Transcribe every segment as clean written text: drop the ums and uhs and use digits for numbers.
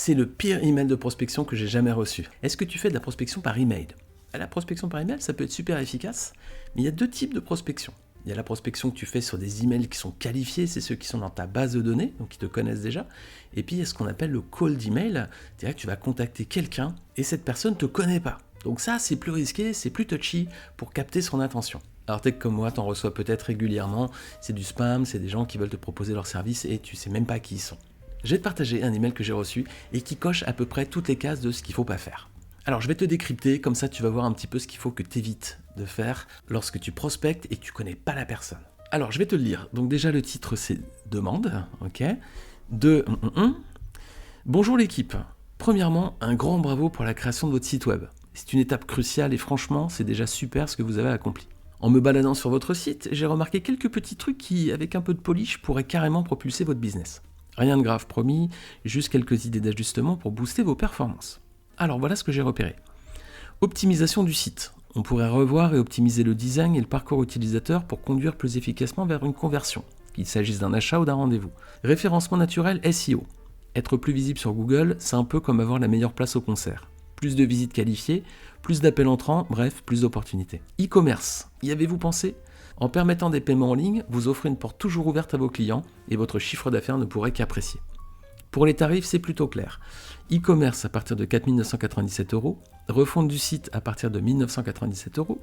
c'est le pire email de prospection que j'ai jamais reçu. Est-ce que tu fais de la prospection par email ? La prospection par email, ça peut être super efficace, mais il y a deux types de prospection. Il y a la prospection que tu fais sur des emails qui sont qualifiés, c'est ceux qui sont dans ta base de données, donc qui te connaissent déjà. Et puis il y a ce qu'on appelle le cold email, c'est-à-dire que tu vas contacter quelqu'un et cette personne ne te connaît pas. Donc ça, c'est plus risqué, c'est plus touchy pour capter son attention. Alors t'es comme moi, t'en reçois peut-être régulièrement, c'est du spam, c'est des gens qui veulent te proposer leurs services et tu sais même pas qui ils sont. Je vais te partager un email que j'ai reçu et qui coche à peu près toutes les cases de ce qu'il ne faut pas faire. Alors je vais te décrypter, comme ça tu vas voir un petit peu ce qu'il faut que tu évites de faire lorsque tu prospectes et que tu connais pas la personne. Alors je vais te le lire. Donc déjà le titre c'est demande, ok. Bonjour l'équipe. Premièrement, un grand bravo pour la création de votre site web. C'est une étape cruciale et franchement c'est déjà super ce que vous avez accompli. En me baladant sur votre site, j'ai remarqué quelques petits trucs qui, avec un peu de polish, pourraient carrément propulser votre business. Rien de grave promis, juste quelques idées d'ajustement pour booster vos performances. Alors voilà ce que j'ai repéré. Optimisation du site. On pourrait revoir et optimiser le design et le parcours utilisateur pour conduire plus efficacement vers une conversion, qu'il s'agisse d'un achat ou d'un rendez-vous. Référencement naturel SEO. Être plus visible sur Google, c'est un peu comme avoir la meilleure place au concert. Plus de visites qualifiées, plus d'appels entrants, bref, plus d'opportunités. E-commerce. Y avez-vous pensé ? En permettant des paiements en ligne, vous offrez une porte toujours ouverte à vos clients et votre chiffre d'affaires ne pourrait qu'apprécier. Pour les tarifs, c'est plutôt clair. E-commerce à partir de 4 997 €, refonte du site à partir de 1 997 €,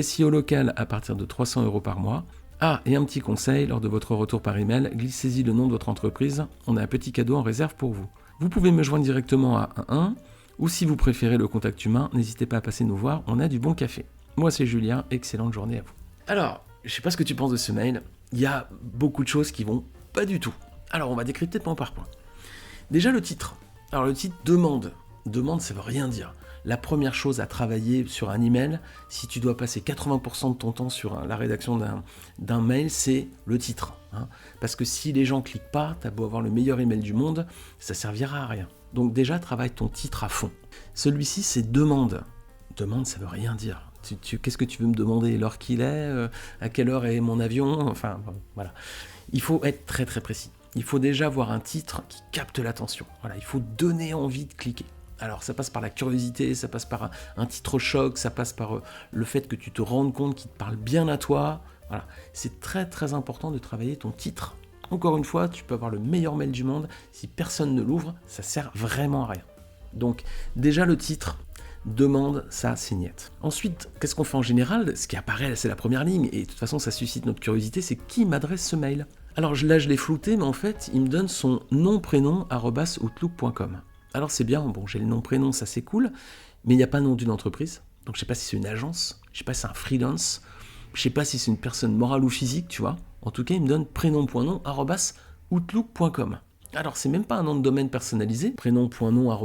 SEO local à partir de 300 € par mois. Ah, et un petit conseil, lors de votre retour par email, glissez-y le nom de votre entreprise, on a un petit cadeau en réserve pour vous. Vous pouvez me joindre directement à 11, ou si vous préférez le contact humain, n'hésitez pas à passer nous voir, on a du bon café. Moi c'est Julien, excellente journée à vous. Alors, je sais pas ce que tu penses de ce mail, il y a beaucoup de choses qui vont pas du tout. Alors on va décrypter point par point. Déjà le titre. Alors le titre demande. Demande, ça veut rien dire. La première chose à travailler sur un email, si tu dois passer 80% de ton temps sur la rédaction d'un mail, c'est le titre. Parce que si les gens cliquent pas, t'as beau avoir le meilleur email du monde, ça servira à rien. Donc déjà, travaille ton titre à fond. Celui-ci, c'est demande. Demande, ça veut rien dire. Qu'est-ce que tu veux me demander ? L'heure qu'il est ? À quelle heure est mon avion ? Enfin, voilà. Il faut être très très précis. Il faut déjà avoir un titre qui capte l'attention. Voilà, il faut donner envie de cliquer. Alors ça passe par la curiosité, ça passe par un titre choc, ça passe par le fait que tu te rendes compte qu'il te parle bien à toi. Voilà, c'est très très important de travailler ton titre. Encore une fois, tu peux avoir le meilleur mail du monde, si personne ne l'ouvre, ça sert vraiment à rien. Donc déjà le titre, demande, ça c'est niet. Ensuite, qu'est-ce qu'on fait en général ? Ce qui apparaît, c'est la première ligne, et de toute façon ça suscite notre curiosité, c'est qui m'adresse ce mail ? Alors là je l'ai flouté, mais en fait il me donne son nom-prénom @outlook.com. Alors c'est bien, bon j'ai le nom-prénom, ça c'est cool, mais il n'y a pas le nom d'une entreprise, donc je sais pas si c'est une agence, je sais pas si c'est un freelance, je sais pas si c'est une personne morale ou physique, tu vois. En tout cas il me donne prénom.nom @outlook.com. Alors c'est même pas un nom de domaine personnalisé, prénom.nom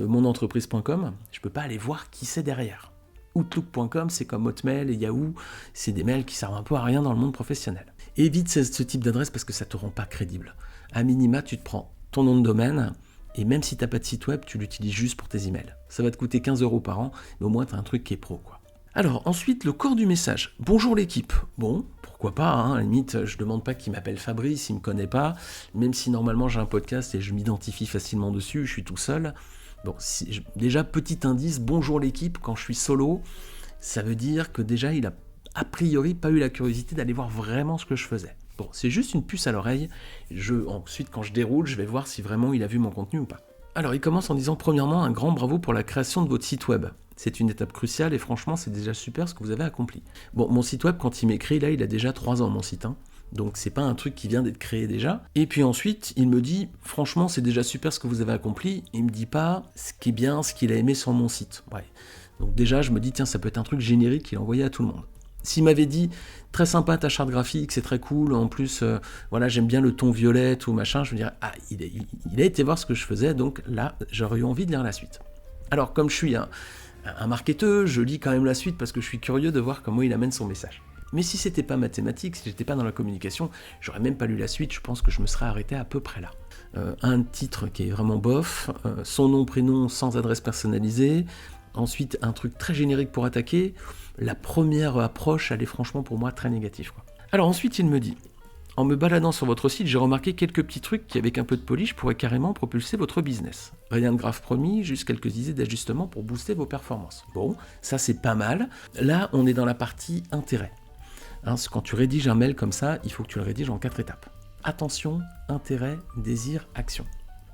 @monentreprise.com, je peux pas aller voir qui c'est derrière. Outlook.com, c'est comme Hotmail et Yahoo, c'est des mails qui servent un peu à rien dans le monde professionnel. Évite ce type d'adresse parce que ça te rend pas crédible. À minima, tu te prends ton nom de domaine et même si t'as pas de site web, tu l'utilises juste pour tes emails. Ça va te coûter 15 € par an, mais au moins t'as un truc qui est pro, quoi. Alors ensuite, le corps du message. Bonjour l'équipe. Bon, pourquoi pas, à la limite, je demande pas qu'il m'appelle Fabrice, il me connaît pas, même si normalement j'ai un podcast et je m'identifie facilement dessus, je suis tout seul. Bon, déjà petit indice, bonjour l'équipe, quand je suis solo, ça veut dire que déjà il a priori pas eu la curiosité d'aller voir vraiment ce que je faisais. Bon, c'est juste une puce à l'oreille, ensuite quand je déroule, je vais voir si vraiment il a vu mon contenu ou pas. Alors il commence en disant premièrement un grand bravo pour la création de votre site web. C'est une étape cruciale et franchement c'est déjà super ce que vous avez accompli. Bon, mon site web quand il m'écrit là, il a déjà 3 ans mon site, donc c'est pas un truc qui vient d'être créé déjà. Et puis ensuite, il me dit, franchement, c'est déjà super ce que vous avez accompli. Il me dit pas ce qui est bien, ce qu'il a aimé sur mon site. Ouais. Donc déjà, je me dis, tiens, ça peut être un truc générique qu'il a envoyé à tout le monde. S'il m'avait dit, très sympa ta charte graphique, c'est très cool, en plus, voilà, j'aime bien le ton violet ou machin, je me dirais, ah, il a été voir ce que je faisais, donc là, j'aurais eu envie de lire la suite. Alors, comme je suis un marketeur, je lis quand même la suite parce que je suis curieux de voir comment il amène son message. Mais si c'était pas mathématique, si j'étais pas dans la communication, j'aurais même pas lu la suite, je pense que je me serais arrêté à peu près là. Un titre qui est vraiment bof, son nom, prénom sans adresse personnalisée, ensuite un truc très générique pour attaquer, la première approche, elle est franchement pour moi très négative, quoi. Alors ensuite il me dit, En me baladant sur votre site, j'ai remarqué quelques petits trucs qui, avec un peu de polish, pourraient carrément propulser votre business. Rien de grave promis, juste quelques idées d'ajustement pour booster vos performances. Bon, ça c'est pas mal. Là, on est dans la partie intérêt. Quand tu rédiges un mail comme ça, il faut que tu le rédiges en 4 étapes. Attention, intérêt, désir, action.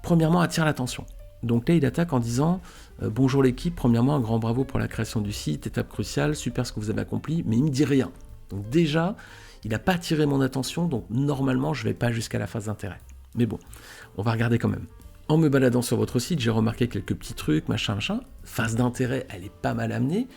Premièrement, attire l'attention. Donc là, il attaque en disant bonjour l'équipe, premièrement, un grand bravo pour la création du site, étape cruciale, super ce que vous avez accompli, mais il me dit rien. Donc déjà, il n'a pas attiré mon attention, donc normalement, je ne vais pas jusqu'à la phase d'intérêt. Mais bon, on va regarder quand même. En me baladant sur votre site, j'ai remarqué quelques petits trucs, machin. Phase d'intérêt, elle est pas mal amenée.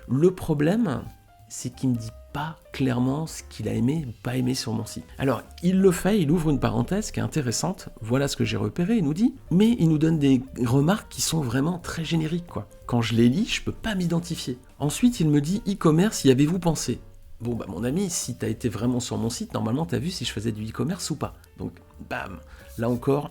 Le problème, c'est qu'il me dit pas clairement ce qu'il a aimé ou pas aimé sur mon site. Alors, il le fait, il ouvre une parenthèse qui est intéressante, voilà ce que j'ai repéré, il nous dit, mais il nous donne des remarques qui sont vraiment très génériques, quoi. Quand je les lis, je peux pas m'identifier. Ensuite, il me dit e-commerce, y avez-vous pensé ? Bon, bah mon ami, si t'as été vraiment sur mon site, normalement t'as vu si je faisais du e-commerce ou pas. Donc, bam, là encore,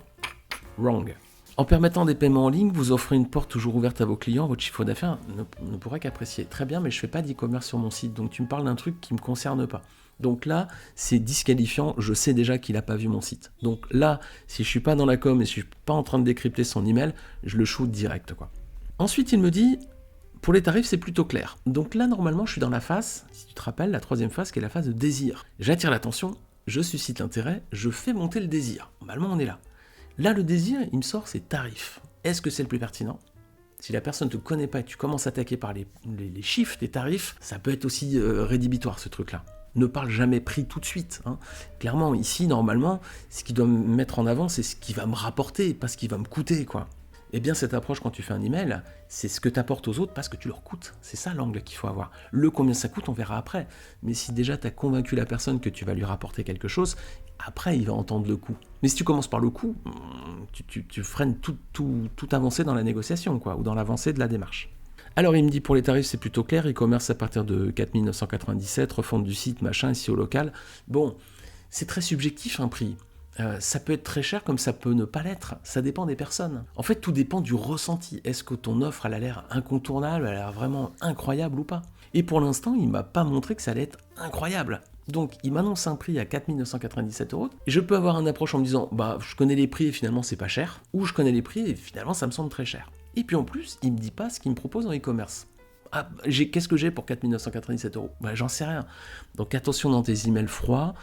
wrong. En permettant des paiements en ligne, vous offrez une porte toujours ouverte à vos clients, votre chiffre d'affaires ne pourra qu'apprécier. Très bien, mais je fais pas d'e-commerce sur mon site, donc tu me parles d'un truc qui me concerne pas. Donc là, c'est disqualifiant, je sais déjà qu'il a pas vu mon site. Donc là, si je suis pas dans la com et si je suis pas en train de décrypter son email, je le shoot direct, quoi. Ensuite, il me dit, pour les tarifs, c'est plutôt clair. Donc là, normalement, je suis dans la phase, si tu te rappelles, la troisième phase qui est la phase de désir. J'attire l'attention, je suscite l'intérêt, je fais monter le désir. Normalement, on est là. Là, le désir, il me sort ses tarifs. Est-ce que c'est le plus pertinent ? Si la personne ne te connaît pas et tu commences à attaquer par les chiffres des tarifs, ça peut être aussi rédhibitoire, ce truc-là. Ne parle jamais prix tout de suite. Clairement, ici, normalement, ce qu'il doit me mettre en avant, c'est ce qui va me rapporter, pas ce qui va me coûter, quoi. Eh bien, cette approche, quand tu fais un email, c'est ce que tu apportes aux autres parce que tu leur coûtes. C'est ça l'angle qu'il faut avoir. Le combien ça coûte, on verra après. Mais si déjà tu as convaincu la personne que tu vas lui rapporter quelque chose, après, il va entendre le coût. Mais si tu commences par le coût, tu freines toute avancée dans la négociation, quoi, ou dans l'avancée de la démarche. Alors, il me dit pour les tarifs, c'est plutôt clair. E-commerce à partir de 4 997, refonte du site, machin, ici au local. Bon, c'est très subjectif un prix. Ça peut être très cher comme ça peut ne pas l'être, ça dépend des personnes. En fait, tout dépend du ressenti. Est-ce que ton offre, elle a l'air incontournable, elle a l'air vraiment incroyable ou pas ? Et pour l'instant, il m'a pas montré que ça allait être incroyable. Donc, il m'annonce un prix à 4 997 €. Et je peux avoir une approche en me disant, bah, je connais les prix et finalement c'est pas cher, ou je connais les prix et finalement ça me semble très cher. Et puis en plus, il me dit pas ce qu'il me propose en e-commerce. Ah, qu'est-ce que j'ai pour 4 997 €? Bah, j'en sais rien. Donc attention dans tes emails froids,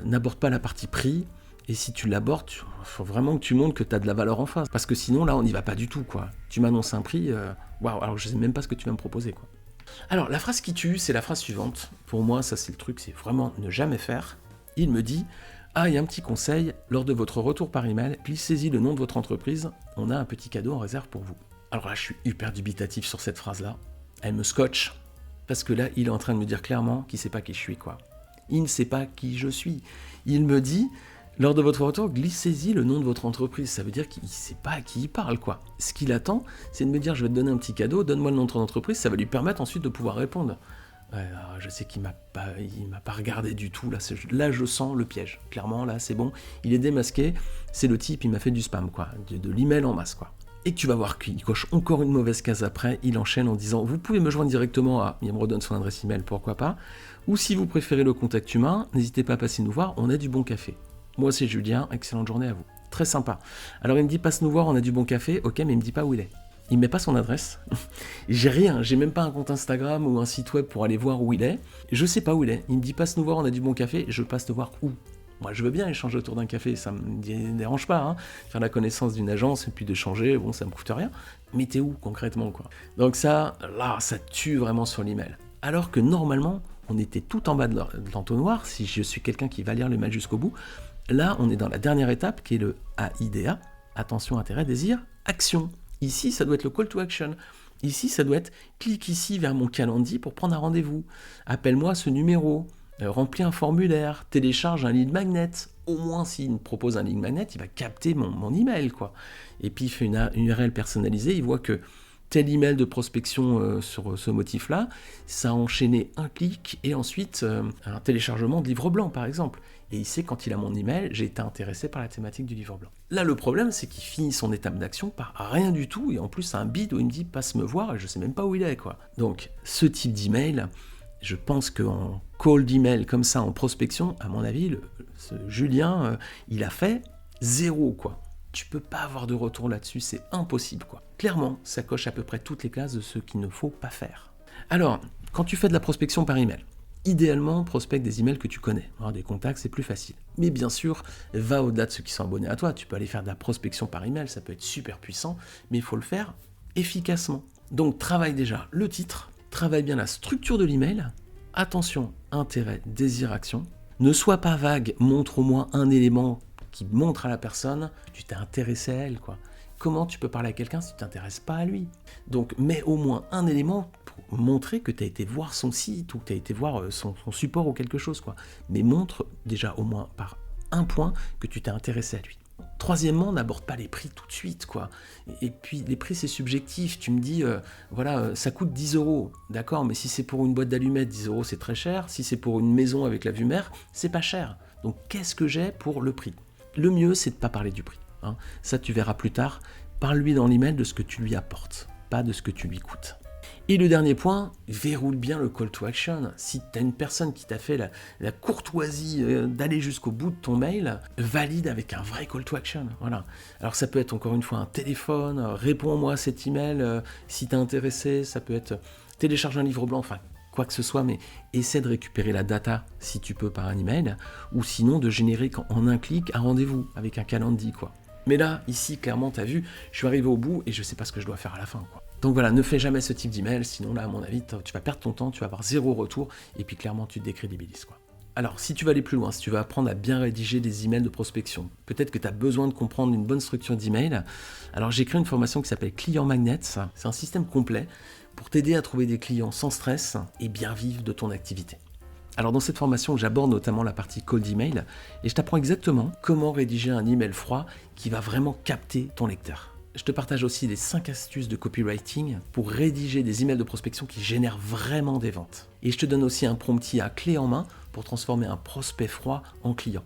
n'aborde pas la partie prix. Et si tu l'abordes, il faut vraiment que tu montres que tu as de la valeur en face. Parce que sinon, là, on n'y va pas du tout, quoi. Tu m'annonces un prix, waouh, alors je sais même pas ce que tu vas me proposer, quoi. Alors, la phrase qui tue, c'est la phrase suivante. Pour moi, ça, c'est le truc, c'est vraiment ne jamais faire. Il me dit, ah, il y a un petit conseil, lors de votre retour par email, glissez-y le nom de votre entreprise, on a un petit cadeau en réserve pour vous. Alors là, je suis hyper dubitatif sur cette phrase-là. Elle me scotche, parce que là, il est en train de me dire clairement qu'il ne sait pas qui je suis, quoi. Il ne sait pas qui je suis. Il me dit... Lors de votre retour, glissez-y le nom de votre entreprise. Ça veut dire qu'il ne sait pas à qui il parle, quoi. Ce qu'il attend, c'est de me dire, je vais te donner un petit cadeau, donne-moi le nom de ton entreprise, ça va lui permettre ensuite de pouvoir répondre. Je sais qu'il m'a pas regardé du tout, là je sens le piège. Clairement, là c'est bon, il est démasqué, c'est le type, il m'a fait du spam, quoi, de l'email en masse, quoi. Et tu vas voir qu'il coche encore une mauvaise case après, il enchaîne en disant, vous pouvez me joindre directement à, il me redonne son adresse email, pourquoi pas, ou si vous préférez le contact humain, n'hésitez pas à passer nous voir, on a du bon café. Moi c'est Julien, excellente journée à vous. Très sympa. Alors il me dit passe nous voir, on a du bon café, ok, mais il me dit pas où il est. Il met pas son adresse. J'ai rien, j'ai même pas un compte Instagram ou un site web pour aller voir où il est. Je sais pas où il est. Il me dit passe nous voir, on a du bon café, je passe te voir où. Moi je veux bien échanger autour d'un café, ça me dérange pas, hein. Faire la connaissance d'une agence et puis d'échanger, bon ça me coûte rien. Mais t'es où concrètement, quoi. Donc ça, là, ça tue vraiment sur l'email. Alors que normalement, on était tout en bas de l'entonnoir, si je suis quelqu'un qui va lire le mail jusqu'au bout. Là, on est dans la dernière étape qui est le AIDA, attention, intérêt, désir, action. Ici, ça doit être le call to action. Ici, ça doit être clique ici vers mon calendrier pour prendre un rendez-vous. Appelle-moi à ce numéro, remplis un formulaire, télécharge un lead magnet. Au moins, s'il me propose un lead magnet, il va capter mon email, quoi. Et puis, il fait une URL personnalisée, il voit que tel email de prospection sur ce motif-là, ça a enchaîné un clic et ensuite un téléchargement de livre blanc, par exemple. Et il sait quand il a mon email, j'ai été intéressé par la thématique du livre blanc. Là, le problème, c'est qu'il finit son étape d'action par rien du tout, et en plus, c'est un bide où il me dit « passe me voir » et je sais même pas où il est, quoi. Donc, ce type d'email, je pense qu'en call d'email comme ça, en prospection, à mon avis, ce Julien, il a fait 0, quoi. Tu peux pas avoir de retour là-dessus, c'est impossible, quoi. Clairement, ça coche à peu près toutes les cases de ce qu'il ne faut pas faire. Alors, quand tu fais de la prospection par email, idéalement, prospecte des emails que tu connais. Alors, des contacts, c'est plus facile. Mais bien sûr, va au-delà de ceux qui sont abonnés à toi. Tu peux aller faire de la prospection par email, ça peut être super puissant, mais il faut le faire efficacement. Donc, travaille déjà le titre, travaille bien la structure de l'email. Attention, intérêt, désir, action. Ne sois pas vague, montre au moins un élément qui montre à la personne, tu t'es intéressé à elle, quoi. Comment tu peux parler à quelqu'un si tu t'intéresses pas à lui? Donc, mets au moins un élément pour montrer que tu as été voir son site ou que tu as été voir son support ou quelque chose, quoi. Mais montre déjà au moins par un point que tu t'es intéressé à lui. Troisièmement, n'aborde pas les prix tout de suite, quoi. Et puis, les prix, c'est subjectif. Tu me dis, ça coûte 10 euros. D'accord, mais si c'est pour une boîte d'allumettes, 10 euros, c'est très cher. Si c'est pour une maison avec la vue mer, c'est pas cher. Donc, qu'est-ce que j'ai pour le prix? Le mieux, c'est de ne pas parler du prix. Hein. Ça, tu verras plus tard. Parle-lui dans l'email de ce que tu lui apportes, pas de ce que tu lui coûtes. Et le dernier point, verroule bien le call to action. Si tu as une personne qui t'a fait la courtoisie d'aller jusqu'au bout de ton mail, valide avec un vrai call to action. Voilà. Alors ça peut être encore une fois un téléphone, réponds-moi à cet email si tu es intéressé, ça peut être télécharge un livre blanc, enfin quoi que ce soit, mais essaie de récupérer la data si tu peux par un email, ou sinon de générer en un clic un rendez-vous avec un calendrier, quoi. Mais là, ici, clairement, tu as vu, je suis arrivé au bout et je sais pas ce que je dois faire à la fin, quoi. Donc voilà, ne fais jamais ce type d'email, sinon là, à mon avis, tu vas perdre ton temps, tu vas avoir 0 retour, et puis clairement, tu te décrédibilises, quoi. Alors, si tu veux aller plus loin, si tu veux apprendre à bien rédiger des emails de prospection, peut-être que tu as besoin de comprendre une bonne structure d'email, alors j'ai créé une formation qui s'appelle Client Magnet. C'est un système complet pour t'aider à trouver des clients sans stress et bien vivre de ton activité. Alors dans cette formation, j'aborde notamment la partie cold email et je t'apprends exactement comment rédiger un email froid qui va vraiment capter ton lecteur. Je te partage aussi les 5 astuces de copywriting pour rédiger des emails de prospection qui génèrent vraiment des ventes. Et je te donne aussi un promptier à clé en main pour transformer un prospect froid en client.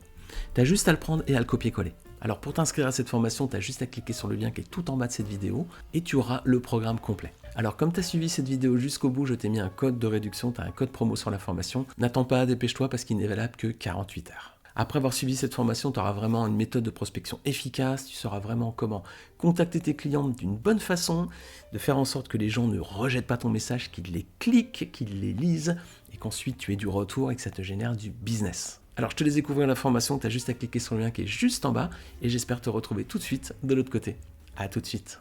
Tu as juste à le prendre et à le copier-coller. Alors pour t'inscrire à cette formation, tu as juste à cliquer sur le lien qui est tout en bas de cette vidéo et tu auras le programme complet. Alors comme tu as suivi cette vidéo jusqu'au bout, je t'ai mis un code de réduction, tu as un code promo sur la formation. N'attends pas, dépêche-toi parce qu'il n'est valable que 48 heures. Après avoir suivi cette formation, tu auras vraiment une méthode de prospection efficace, tu sauras vraiment comment contacter tes clients d'une bonne façon, de faire en sorte que les gens ne rejettent pas ton message, qu'ils les cliquent, qu'ils les lisent et qu'ensuite tu aies du retour et que ça te génère du business. Alors je te laisse découvrir la formation, tu as juste à cliquer sur le lien qui est juste en bas et j'espère te retrouver tout de suite de l'autre côté. À tout de suite.